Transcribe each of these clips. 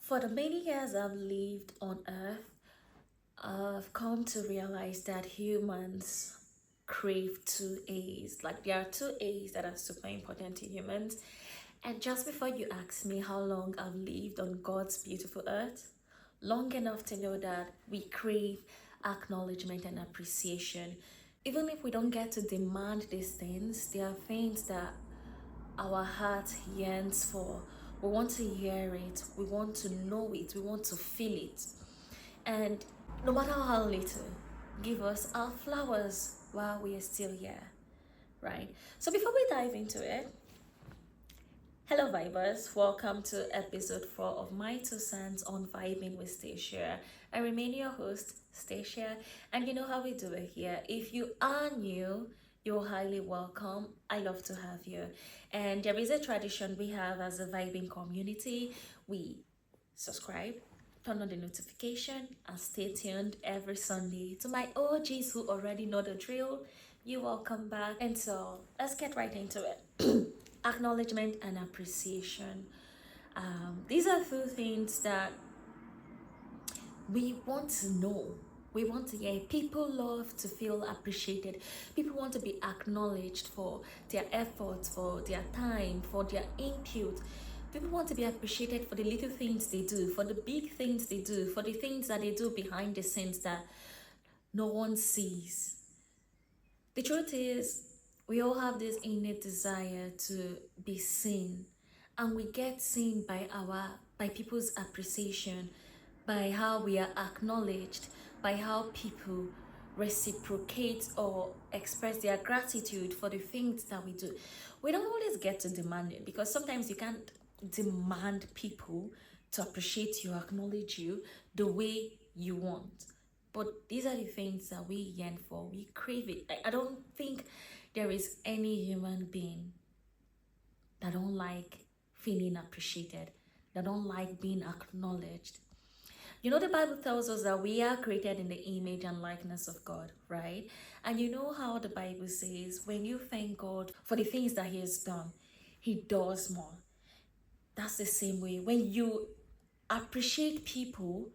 For the many years I've lived on earth, I've come to realize that humans crave two A's. Like there are two A's that are super important to humans. And just before you ask me how long I've lived on God's beautiful earth, long enough to know that we crave acknowledgement and appreciation. Even if we don't get to demand these things, there are things that our heart yearns for. We want to hear it, we want to know it, we want to feel it. And no matter how little, give us our flowers while we are still here, right? So before we dive into it, hello vibers, welcome to episode 4 of My Two Cents on Vibing with Stacia. I remain your host, Stacia, and you know how we do it here. If you are new, you're highly welcome. I love to have you. And there is a tradition we have as a vibing community. We subscribe, turn on the notification, and stay tuned every Sunday. To my OGs who already know the drill, you welcome back. And so let's get right into it. Acknowledgement and appreciation. These are two things that we want to know. We want to hear. People love to feel appreciated. People want to be acknowledged for their efforts, for their time, for their input. People want to be appreciated for the little things they do, for the big things they do, for the things that they do behind the scenes that no one sees. The truth is, we all have this innate desire to be seen, and we get seen by people's appreciation, by how we are acknowledged, by how people reciprocate or express their gratitude for the things that we do. We don't always get to demand it because sometimes you can't demand people to appreciate you, acknowledge you the way you want. But these are the things that we yearn for. We crave it. I don't think there is any human being that don't like feeling appreciated, that don't like being acknowledged. You know, the Bible tells us that we are created in the image and likeness of God, right? And you know how the Bible says when you thank God for the things that He has done, He does more. That's the same way. When you appreciate people,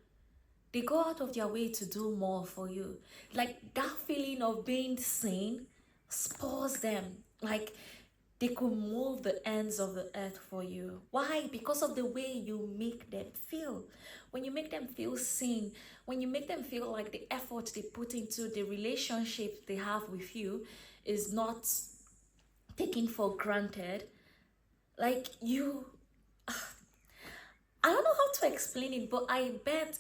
they go out of their way to do more for you. Like that feeling of being seen spurs them. Like they could move the ends of the earth for you. Why? Because of the way you make them feel. When you make them feel seen, when you make them feel like the effort they put into the relationship they have with you is not taken for granted, like you, I don't know how to explain it, but I bet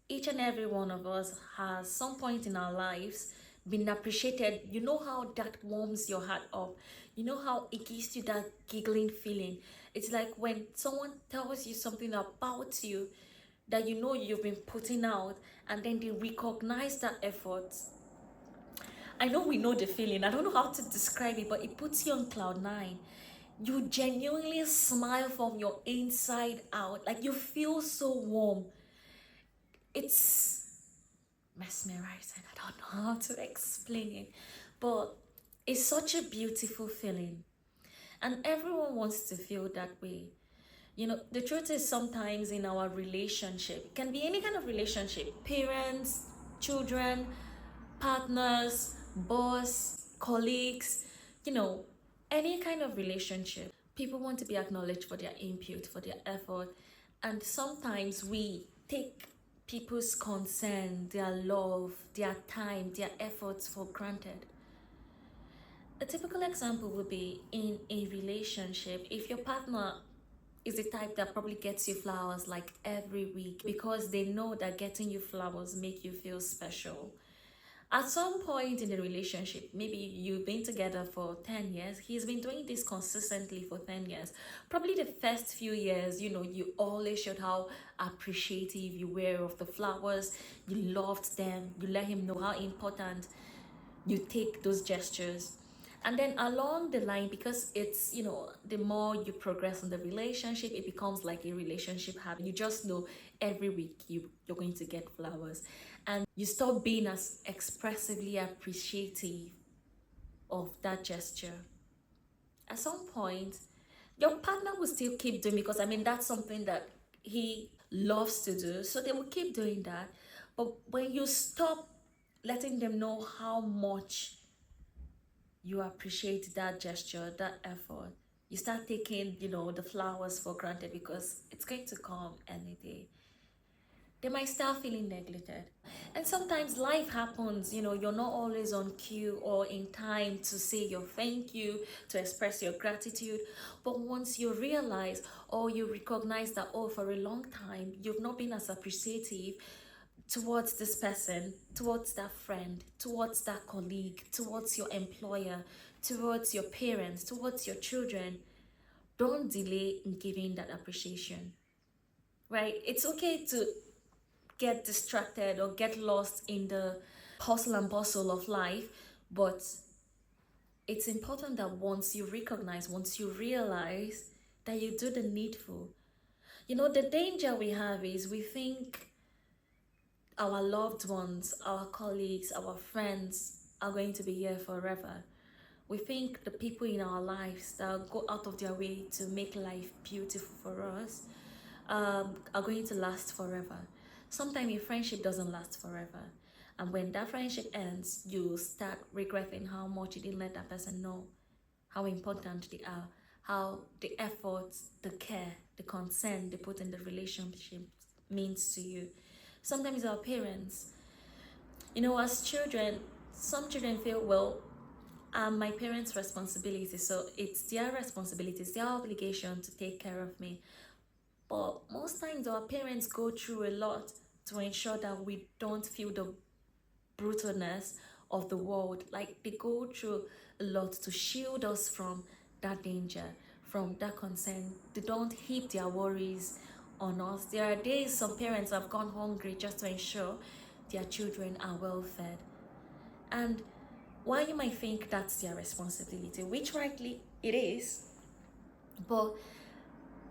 each and every one of us has some point in our lives been appreciated. You know how that warms your heart up. You know how it gives you that giggling feeling. It's like when someone tells you something about you that you know you've been putting out, and then they recognize that effort. I know we know the feeling. I don't know how to describe it, but it puts you on cloud nine. You genuinely smile from your inside out. Like you feel so warm. It's mesmerizing. I don't know how to explain it, but it's such a beautiful feeling. And everyone wants to feel that way. You know, the truth is sometimes in our relationship, it can be any kind of relationship, parents, children, partners, boss, colleagues, you know, any kind of relationship. People want to be acknowledged for their input, for their effort. And sometimes we take people's concern, their love, their time, their efforts for granted. A typical example would be in a relationship. If your partner is the type that probably gets you flowers like every week because they know that getting you flowers make you feel special. At some point in the relationship, maybe you've been together for 10 years, he's been doing this consistently for 10 years. Probably the first few years, you know, you always showed how appreciative you were of the flowers, you loved them, you let him know how important you take those gestures. And then along the line, because it's, you know, the more you progress in the relationship, it becomes like a relationship habit. You just know every week you're going to get flowers, and you stop being as expressively appreciative of that gesture. At some point, your partner will still keep doing, because I mean that's something that he loves to do. So they will keep doing that. But when you stop letting them know how much you appreciate that gesture, that effort, you start taking, the flowers for granted because it's going to come any day. They might start feeling neglected. And sometimes life happens, you're not always on cue or in time to say your thank you, to express your gratitude. But once you realize or you recognize that, oh, for a long time, you've not been as appreciative towards this person, towards that friend, towards that colleague, towards your employer, towards your parents, towards your children, don't delay in giving that appreciation, right? It's okay to get distracted or get lost in the hustle and bustle of life, but it's important that once you recognize, once you realize that you do the needful. The danger we have is we think our loved ones, our colleagues, our friends are going to be here forever. We think the people in our lives that go out of their way to make life beautiful for us are going to last forever. Sometimes a friendship doesn't last forever. And when that friendship ends, you start regretting how much you didn't let that person know how important they are, how the effort, the care, the concern they put in the relationship means to you. Sometimes our parents, as children, some children feel, well, my parents' responsibility, so it's their responsibility, it's their obligation to take care of me. But most times our parents go through a lot to ensure that we don't feel the brutalness of the world. Like they go through a lot to shield us from that danger, from that concern. They don't heap their worries on us. There are days some parents have gone hungry just to ensure their children are well fed. And while you might think that's their responsibility, which rightly it is, but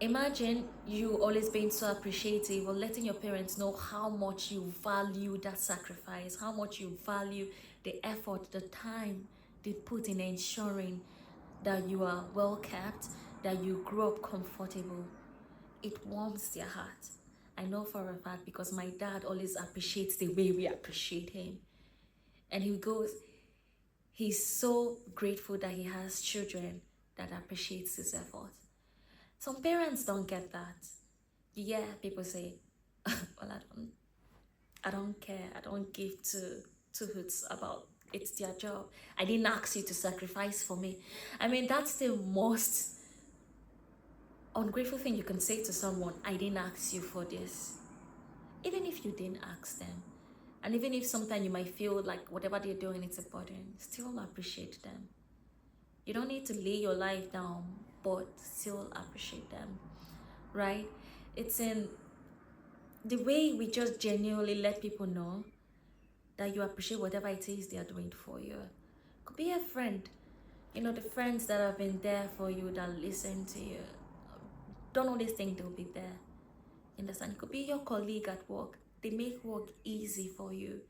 imagine you always being so appreciative or letting your parents know how much you value that sacrifice, how much you value the effort, the time they put in ensuring that you are well kept, that you grow up comfortable. It warms their heart. I know for a fact because my dad always appreciates the way we appreciate him. And he's so grateful that he has children that appreciates his effort. Some parents don't get that. Yeah, people say, well, I don't care. I don't give two hoots about it's their job. I didn't ask you to sacrifice for me. I mean, that's the most ungrateful thing you can say to someone. I didn't ask you for this. Even if you didn't ask them. And even if sometimes you might feel like whatever they're doing is a burden, still appreciate them. You don't need to lay your life down, but still appreciate them, right? It's in the way we just genuinely let people know that you appreciate whatever it is they are doing for you. Could be a friend, the friends that have been there for you, that listen to you. Don't always think they'll be there. Understand? It could be your colleague at work. They make work easy for you.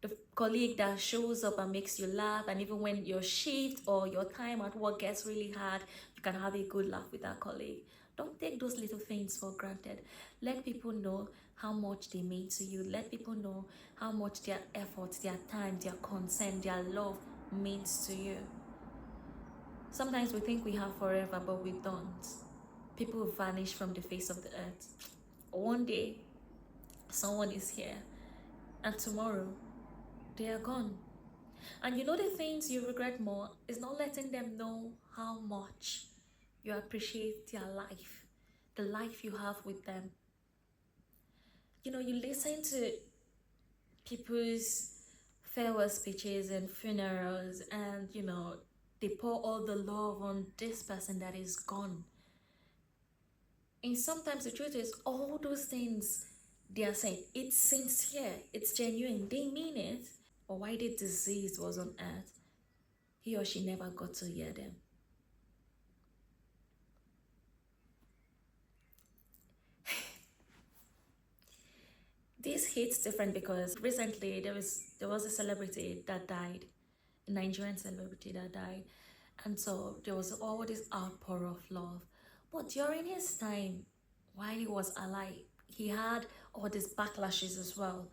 The colleague that shows up and makes you laugh, and even when your shift or your time at work gets really hard, you can have a good laugh with that colleague. Don't take those little things for granted. Let people know how much they mean to you. Let people know how much their effort, their time, their concern, their love means to you. Sometimes we think we have forever, but we don't. People vanish from the face of the earth. One day, someone is here, and tomorrow, they are gone. And the things you regret more is not letting them know how much you appreciate their life, the life you have with them. You listen to people's farewell speeches and funerals, and they pour all the love on this person that is gone. And sometimes the truth is, all those things they are saying, it's sincere, it's genuine, they mean it. Or why the disease was on earth, he or she never got to hear them. This hits different because recently there was a celebrity that died, a Nigerian celebrity that died, and so there was all this outpour of love. But during his time, while he was alive, he had all these backlashes as well.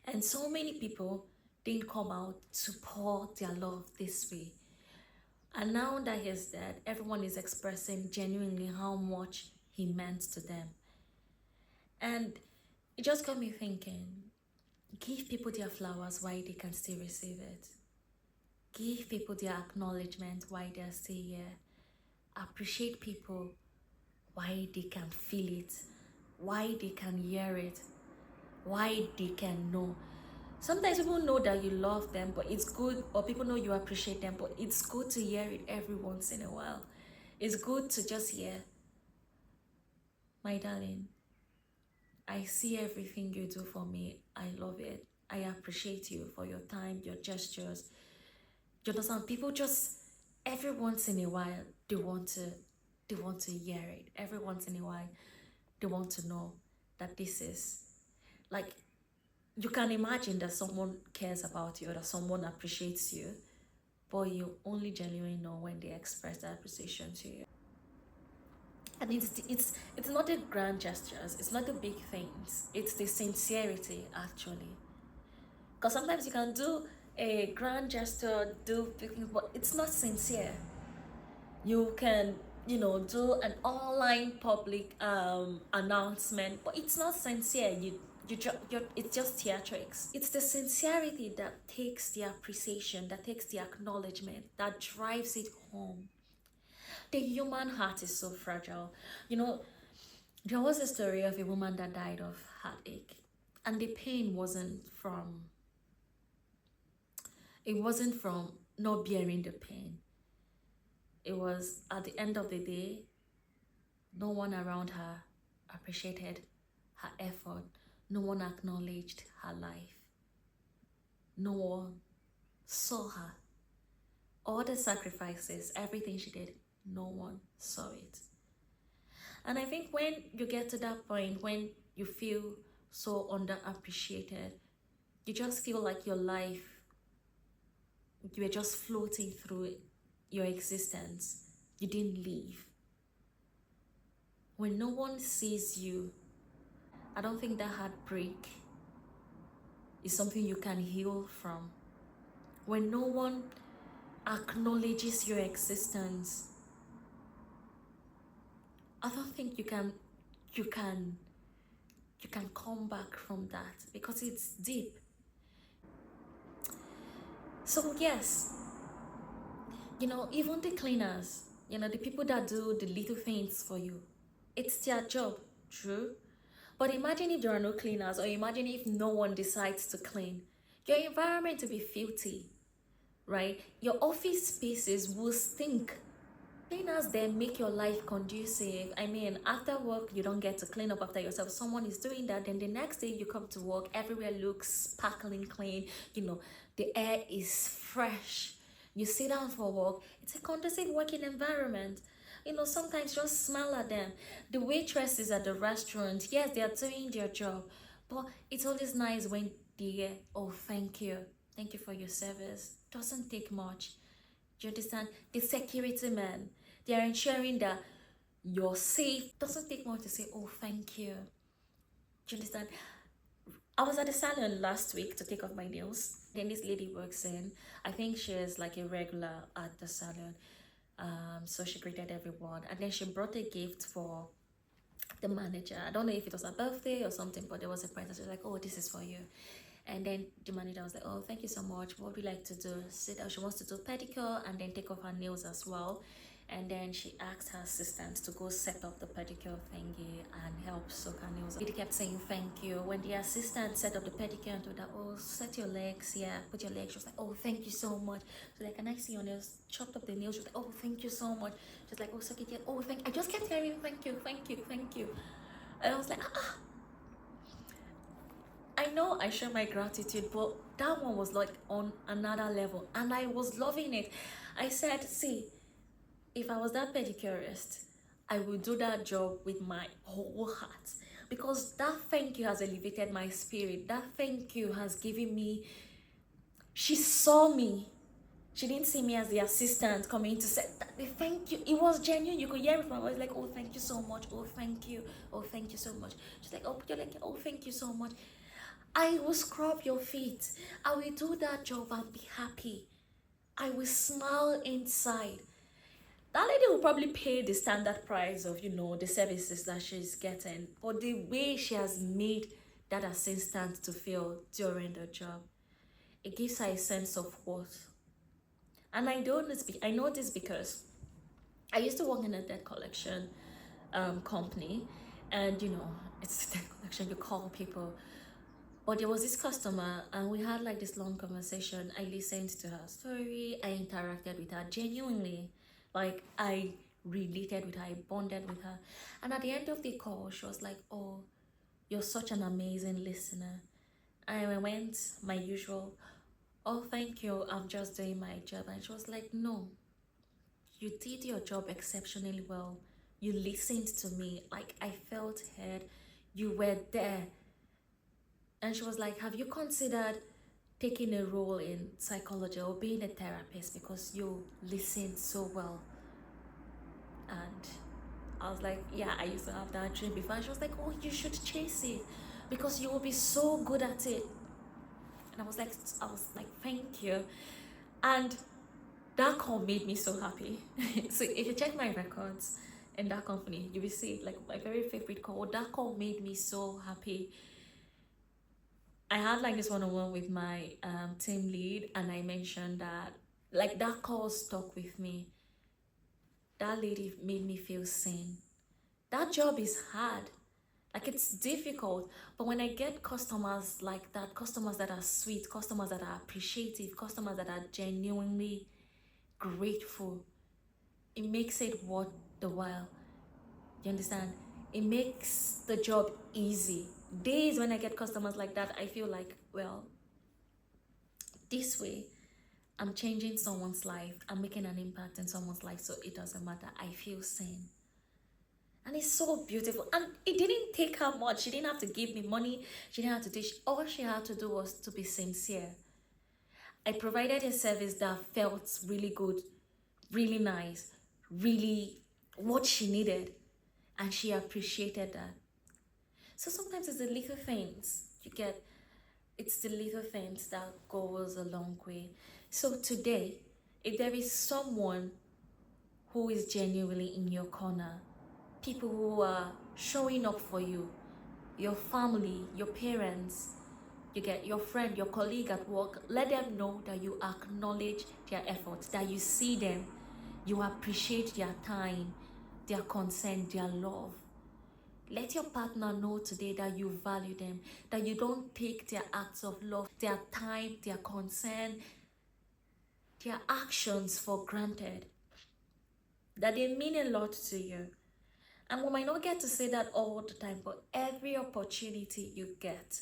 And so many people didn't come out to pour their love this way. And now that he's dead, everyone is expressing genuinely how much he meant to them. And it just got me thinking, give people their flowers while they can still receive it. Give people their acknowledgement while they're still here. Appreciate people while they can feel it, why they can hear it, why they can know. Sometimes people know that you love them, but it's good, or people know you appreciate them, but it's good to hear it every once in a while. It's good to just hear, my darling, I see everything you do for me. I love it. I appreciate you for your time, your gestures. You understand? People just, every once in a while, they want to hear it. Every once in a while, they want to know that this is, like, you can imagine that someone cares about you or that someone appreciates you, but you only genuinely know when they express that appreciation to you. And it's not the grand gestures, it's not the big things, it's the sincerity actually. Because sometimes you can do a grand gesture, do big things, but it's not sincere. You can, do an online public announcement, but it's not sincere. It's just theatrics. It's the sincerity that takes the appreciation, that takes the acknowledgement, that drives it home. The human heart is so fragile. There was a story of a woman that died of heartache, and the pain wasn't from not bearing the pain. It was at the end of the day, no one around her appreciated her effort. No one acknowledged her life. No one saw her. All the sacrifices, everything she did, no one saw it. And I think when you get to that point, when you feel so underappreciated, you just feel like your life, you were just floating through your existence. You didn't leave. When no one sees you, I don't think that heartbreak is something you can heal from. When no one acknowledges your existence, I don't think you can come back from that, because it's deep. So yes, even the cleaners, the people that do the little things for you, it's their job, true. But imagine if there are no cleaners, or imagine if no one decides to clean. Your environment will be filthy, right? Your office spaces will stink. Cleaners then make your life conducive. I mean, after work, you don't get to clean up after yourself. Someone is doing that. Then the next day you come to work, everywhere looks sparkling clean. The air is fresh. You sit down for work. It's a conducive working environment. Sometimes just smile at them. The waitresses at the restaurant, yes, they are doing their job, but it's always nice when they, oh, thank you for your service. Doesn't take much. Do you understand? The security men, they are ensuring that you're safe. Doesn't take much to say, oh, thank you. Do you understand? I was at the salon last week to take off my nails. Then this lady works in, I think she's like a regular at the salon. So she greeted everyone, and then she brought a gift for the manager. I don't know if it was her birthday or something, but there was a present. She was like, oh, this is for you. And then the manager was like, oh, thank you so much. What would you like to do? She said she wants to do pedicure and then take off her nails as well. And then she asked her assistant to go set up the pedicure thingy and help soak her nails. He kept saying thank you. When the assistant set up the pedicure and told her, oh, set your legs, yeah, put your legs. She was like, oh, thank you so much. So like, can I see your nails? Chopped up the nails. She was like, oh, thank you so much. She's like, oh, suck it, yeah. Oh, thank you. I just kept hearing thank you, thank you, thank you. And I was like, I know I share my gratitude, but that one was like on another level, and I was loving it. I said, see, if I was that pedicurist, I would do that job with my whole heart, because that thank you has elevated my spirit. That thank you has given me, she saw me. She didn't see me as the assistant coming to say thank you. It was genuine. You could hear it from her. I was like, oh, thank you so much. Oh, thank you. Oh, thank you so much. She's like, oh, you're like, oh, thank you so much. I will scrub your feet. I will do that job and be happy. I will smile inside. That lady will probably pay the standard price of, the services that she's getting. But the way she has made that assistant to feel during the job, it gives her a sense of worth. And I know this because I used to work in a debt collection company, and it's a debt collection. You call people, but there was this customer, and we had like this long conversation. I listened to her story. I interacted with her genuinely, like I related with her. I bonded with her, and at the end of the call, she was like, "Oh, you're such an amazing listener." I went my usual, "Oh, thank you. I'm just doing my job," and she was like, "No, you did your job exceptionally well. You listened to me. Like, I felt heard. You were there." And she was like, have you considered taking a role in psychology or being a therapist because you listened so well? And I was like, yeah, I used to have that dream before. And she was like, oh, you should chase it because you will be so good at it. And I was like, thank you. And that call made me so happy. So if you check my records in that company, you will see like my very favorite call. That call made me so happy. I had like this one-on-one with my team lead, and I mentioned that like that call stuck with me. That lady made me feel seen. That job is hard. Like it's difficult, but when I get customers like that, customers that are sweet, customers that are appreciative, customers that are genuinely grateful, it makes it worth the while. You understand? It makes the job easy. Days when I get customers like that, I feel like, well, this way, I'm changing someone's life. I'm making an impact in someone's life, so it doesn't matter. I feel seen. And it's so beautiful. And it didn't take her much. She didn't have to give me money. She didn't have to teach. All she had to do was to be sincere. I provided a service that felt really good, really nice, really what she needed. And she appreciated that. So sometimes it's the little things you get. It's the little things that goes a long way. So today, if there is someone who is genuinely in your corner, people who are showing up for you, your family, your parents, you get your friend, your colleague at work, let them know that you acknowledge their efforts, that you see them, you appreciate their time, their consent, their love. Let your partner know today that you value them, that you don't take their acts of love, their time, their concern, their actions for granted, that they mean a lot to you. And we might not get to say that all the time, but every opportunity you get,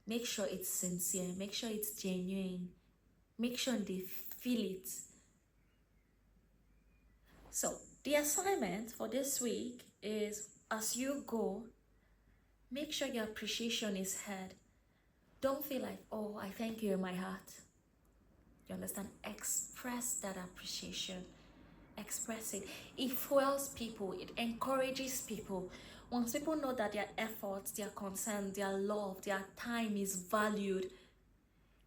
make sure it's sincere, make sure it's genuine, make sure they feel it. So, the assignment for this week is as you go, make sure your appreciation is heard. Don't feel like, oh, I thank you in my heart. You understand? Express that appreciation. Express it. It fuels people, it encourages people. Once people know that their efforts, their concern, their love, their time is valued,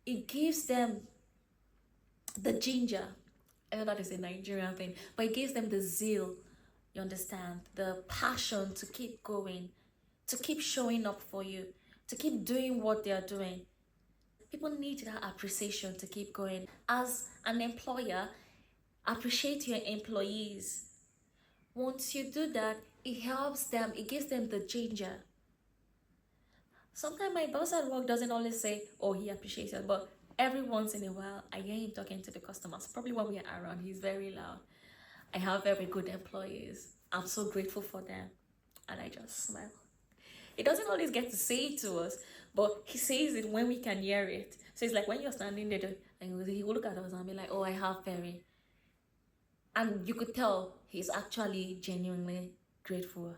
it gives them the ginger. I know that is a Nigerian thing, but it gives them the zeal, you understand, the passion to keep going, to keep showing up for you, to keep doing what they are doing. People need that appreciation to keep going. As an employer, appreciate your employees. Once you do that, it helps them, it gives them the ginger. Sometimes my boss at work doesn't always say, oh, he appreciates it, but every once in a while, I hear him talking to the customers. Probably when we are around, he's very loud. I have very good employees. I'm so grateful for them. And I just smile. He doesn't always get to say it to us, but he says it when we can hear it. So it's like when you're standing there, and he will look at us and be like, oh, I have very. And you could tell he's actually genuinely grateful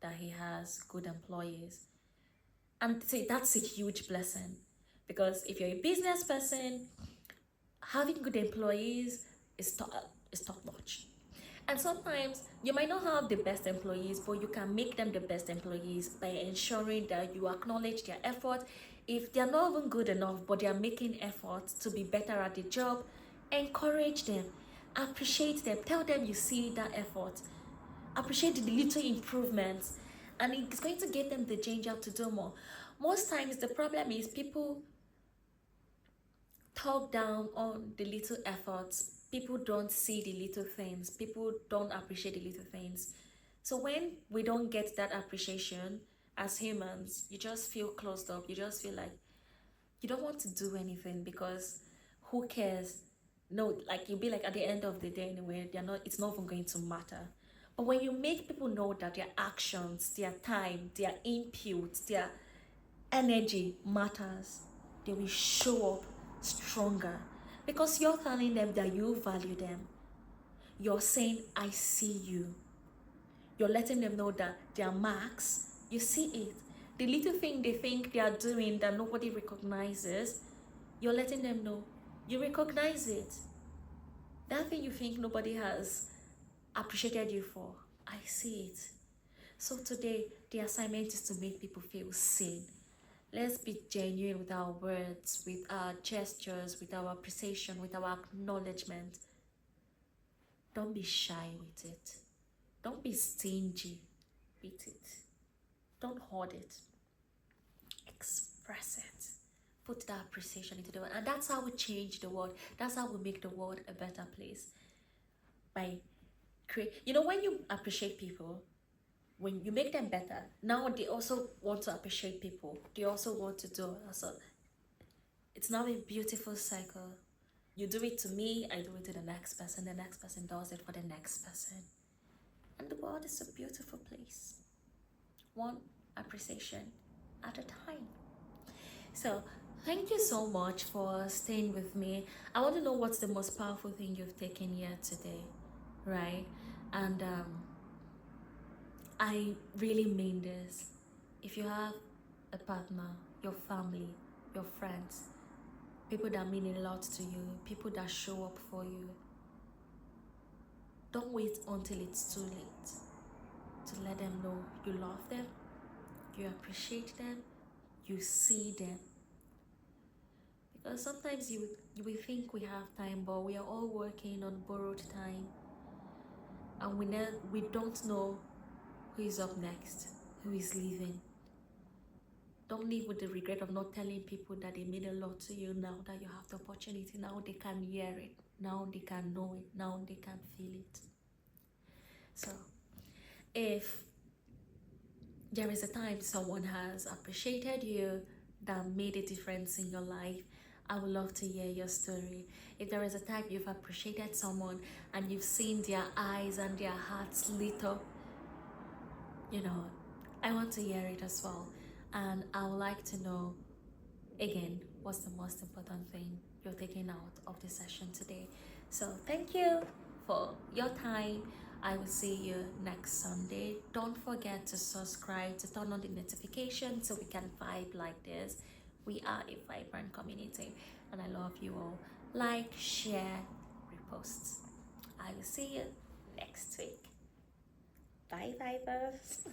that he has good employees. And say that's a huge blessing, because if you're a business person, having good employees is top notch. And sometimes you might not have the best employees, but you can make them the best employees by ensuring that you acknowledge their effort. If they're not even good enough, but they are making efforts to be better at the job, encourage them, appreciate them, tell them you see that effort, appreciate the little improvements, and it's going to give them the ginger to do more. Most times, the problem is people talk down on the little efforts. People don't see the little things. People don't appreciate the little things. So when we don't get that appreciation as humans, you just feel closed up. You just feel like you don't want to do anything because who cares? No, like you'll be like at the end of the day anyway, they're not it's not even going to matter. But when you make people know that their actions, their time, their input, their energy matters, they will show up stronger because you're telling them that you value them. You're saying, I see you. You're letting them know that their marks, you see it. The little thing they think they are doing that nobody recognizes, you're letting them know you recognize it. That thing you think nobody has appreciated you for, I see it. So today, the assignment is to make people feel seen. Let's be genuine with our words, with our gestures, with our appreciation, with our acknowledgement. Don't be shy with it. Don't be stingy with it. Don't hoard it. Express it. Put that appreciation into the world. And that's how we change the world. That's how we make the world a better place. By when you appreciate people, when you make them better, now they also want to appreciate people. They also want to do also. It's now a beautiful cycle. You do it to me, I do it to the next person does it for the next person. And the world is a beautiful place. One appreciation at a time. So thank you so much for staying with me. I want to know what's the most powerful thing you've taken here today, right? And I really mean this. If you have a partner, your family, your friends, people that mean a lot to you, people that show up for you, don't wait until it's too late to let them know you love them, you appreciate them, you see them. Because sometimes we think we have time, but we are all working on borrowed time, and we don't know who is up next, who is leaving. Don't live with the regret of not telling people that they mean a lot to you now that you have the opportunity. Now they can hear it. Now they can know it. Now they can feel it. So, if there is a time someone has appreciated you that made a difference in your life, I would love to hear your story. If there is a time you've appreciated someone and you've seen their eyes and their hearts lit up, I want to hear it as well. And I would like to know, again, what's the most important thing you're taking out of the session today. So thank you for your time. I will see you next Sunday. Don't forget to subscribe, to turn on the notification so we can vibe like this. We are a vibrant community and I love you all. Like, share, repost. I will see you next week. Bye, vibers.